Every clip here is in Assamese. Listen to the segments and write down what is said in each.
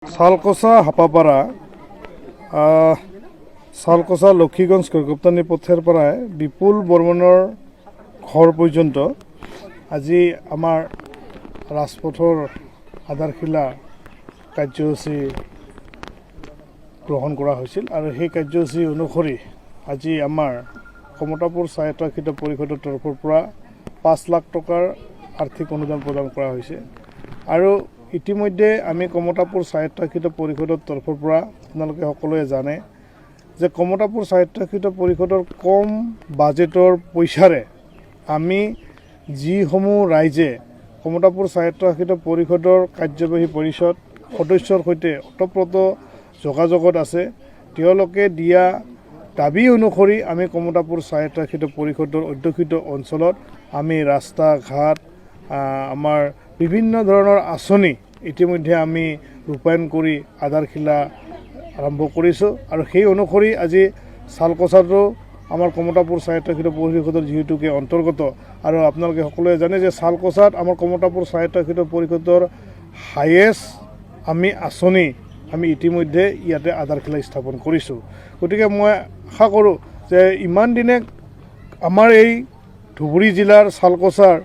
শালকোচা হাপাপাৰা শালকোচা লক্ষীগঞ্জ কৈকপ্তানি পথৰ পৰাই বিপুল বৰ্মনৰ ঘৰ পৰ্যন্ত আজি আমাৰ ৰাজপথৰ আধাৰশিলা কাৰ্যসূচী গ্ৰহণ কৰা হৈছিল আৰু সেই কাৰ্যসূচী অনুসৰি আজি আমাৰ কমতাপুৰ স্বায়ত্তশাসিত পৰিষদৰ তৰফৰ পৰা 5 লাখ টকাৰ আৰ্থিক অনুদান প্ৰদান কৰা হৈছে আৰু ইতিমধ্যে আমি কমতাপুৰ স্বায়ত্তশাসিত পৰিষদৰ তৰফৰ পৰা আপোনালোকে সকলোৱে জানে যে কমতাপুৰ স্বায়ত্তশাসিত পৰিষদৰ কম বাজেটৰ পইচাৰে আমি যিসমূহ ৰাইজে কমতাপুৰ স্বায়ত্তশাসিত পৰিষদৰ কাৰ্যবাহী পৰিষদ সদস্যৰ সৈতে ওতঃপ্ৰোত যোগাযোগত আছে তেওঁলোকে দিয়া দাবী অনুসৰি আমি কমতাপুৰ স্বায়ত্তশাসিত পৰিষদৰ অধ্যুষিত অঞ্চলত আমি ৰাস্তা ঘাট আমাৰ বিভিন্ন ধৰণৰ আঁচনি ইতিমধ্যে আমি ৰূপায়ণ কৰি আধাৰশিলা আৰম্ভ কৰিছোঁ আৰু সেই অনুসৰি আজি শালকোচাটো আমাৰ কমতাপুৰ স্বায়ত্তশাসিত পৰিষদৰ যিহেতুকে অন্তৰ্গত আৰু আপোনালোকে সকলোৱে জানে যে শালকোচাত আমাৰ কমতাপুৰ স্বায়ত্তশাসিত পৰিষদৰ হাইয়েষ্ট আমি আঁচনি আমি ইতিমধ্যে ইয়াতে আধাৰশিলা স্থাপন কৰিছোঁ গতিকে মই আশা কৰোঁ যে ইমান দিনে আমাৰ এই ধুবুৰী জিলাৰ শালকোচাৰ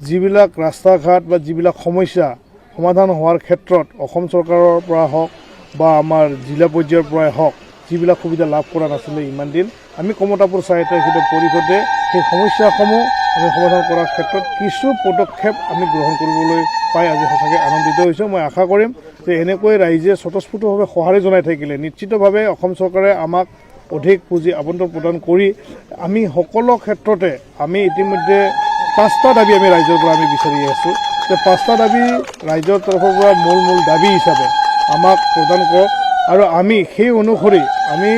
যিবিলাক ৰাস্তা ঘাট বা যিবিলাক সমস্যা সমাধান হোৱাৰ ক্ষেত্ৰত অসম চৰকাৰৰ পৰা হওক বা আমাৰ জিলা পৰ্যায়ৰ পৰাই হওক যিবিলাক সুবিধা লাভ কৰা নাছিলে ইমান দিন আমি কমতাপুৰ স্বায়ত্তশাসিত পৰিষদে সেই সমস্যাসমূহ আমি সমাধান কৰাৰ ক্ষেত্ৰত কিছু পদক্ষেপ আমি গ্ৰহণ কৰিবলৈ পাই আজি সঁচাকৈ আনন্দিত হৈছোঁ মই আশা কৰিম যে এনেকৈ ৰাইজে স্বতঃস্ফূৰ্তভাৱে সঁহাৰি জনাই থাকিলে নিশ্চিতভাৱে অসম চৰকাৰে আমাক অধিক পুঁজি আবণ্টন প্ৰদান কৰি আমি সকলো ক্ষেত্ৰতে আমি ইতিমধ্যে 5টা দাবী আমি ৰাইজৰ পৰা আমি বিচাৰি আছোঁ যে 5টা দাবী ৰাইজৰ তৰফৰ পৰা মূল দাবী হিচাপে আমাক প্ৰদান কৰক আৰু আমি সেই অনুসৰি আমি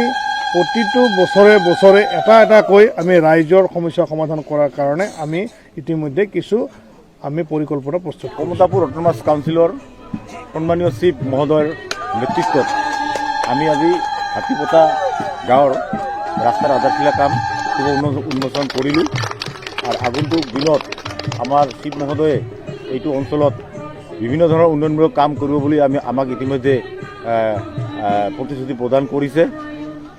প্ৰতিটো বছৰে এটাকৈ আমি ৰাইজৰ সমস্যা সমাধান কৰাৰ কাৰণে আমি ইতিমধ্যে কিছু আমি পৰিকল্পনা প্ৰস্তুত কমতাপুৰ অট'নমাছ কাউন্সিলৰ সন্মানীয় চিফ মহোদয়ৰ নেতৃত্বত আমি আজি হাতীপতা গাঁৱৰ ৰাস্তাৰ আধাৰশিলা কাম শুভ উন্মোচন কৰিলোঁ আৰু আগন্তুক দিনত আমাৰ চিফ মহোদয়ে এইটো অঞ্চলত বিভিন্ন ধৰণৰ উন্নয়নমূলক কাম কৰিব বুলি আমাক ইতিমধ্যে প্ৰতিশ্ৰুতি প্ৰদান কৰিছে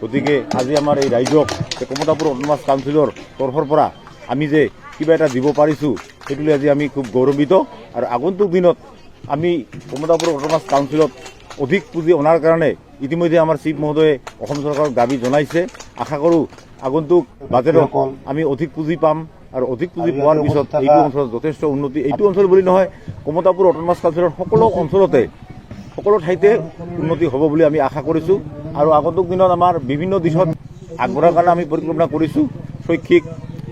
গতিকে আজি আমাৰ এই ৰাইজক কমতাপুৰ অট'নমাছ কাউন্সিলৰ তৰফৰ পৰা আমি যে কিবা এটা দিব পাৰিছোঁ সেইটো লৈ আজি আমি খুব গৌৰৱান্বিত আৰু আগন্তুক দিনত আমি কমতাপুৰ অট'নমাছ কাউন্সিলত অধিক পুঁজি অনাৰ কাৰণে ইতিমধ্যে আমাৰ চিফ মহোদয়ে অসম চৰকাৰক দাবী জনাইছে আশা কৰোঁ আগন্তুক বাজেটত আমি অধিক পুঁজি পাম আৰু অধিক পুঁজি পোৱাৰ পিছত এইটো অঞ্চলত যথেষ্ট উন্নতি এইটো অঞ্চল বুলি নহয় কমতাপুৰ অট'নমাছ কাউন্সিলৰ সকলো অঞ্চলতে সকলো ঠাইতে উন্নতি হ'ব বুলি আমি আশা কৰিছোঁ আৰু আগন্তুক দিনত আমাৰ বিভিন্ন দিশত আগবঢ়াৰ কাৰণে আমি পৰিকল্পনা কৰিছোঁ শৈক্ষিক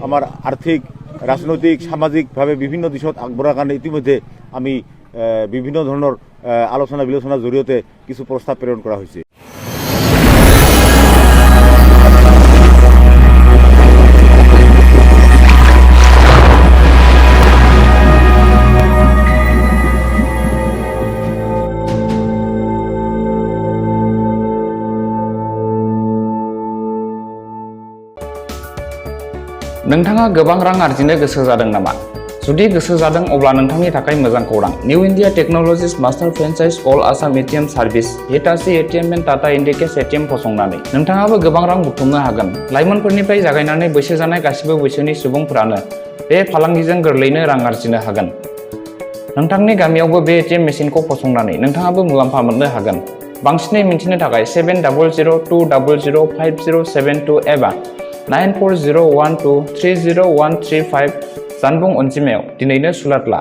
আমাৰ আৰ্থিক ৰাজনৈতিক সামাজিকভাৱে বিভিন্ন দিশত আগবঢ়াৰ কাৰণে ইতিমধ্যে আমি বিভিন্ন ধৰণৰ আলোচনা বিলোচনাৰ জৰিয়তে কিছু প্ৰস্তাৱ প্ৰেৰণ কৰা হৈছে नोंथाङा गोबां रां आर्जिनो गोसो जादों नामा? जुदि गोसो जादों अब्ला नोंथांनि थाखाय मोजां खौरां। New India technologies master franchise all Assam ATM service Hitachi ATM and Tata Indicash ATM फसंनानै नोंथाङाबो गोबां रां बुथुमनो हागोन। लाइमोनफोरनिफ्राय जागायनानै बैसो जानाय गासिबो बैसोनि सुबुंफोरानो बे फालांगिजों गोरलैनो रां आर्जिनो हागोन। नोंथांनि गामियावबो बे एटिएम मेसिनखौ फसंनानै नोंथाङाबो मुलाम्फा मोननो हागोन। बांसिनै मिन्थिनो थाखाय 7002005072 एबा 9401230135 जानबुं अनजिमायाव दिनैनो सुलाद ला।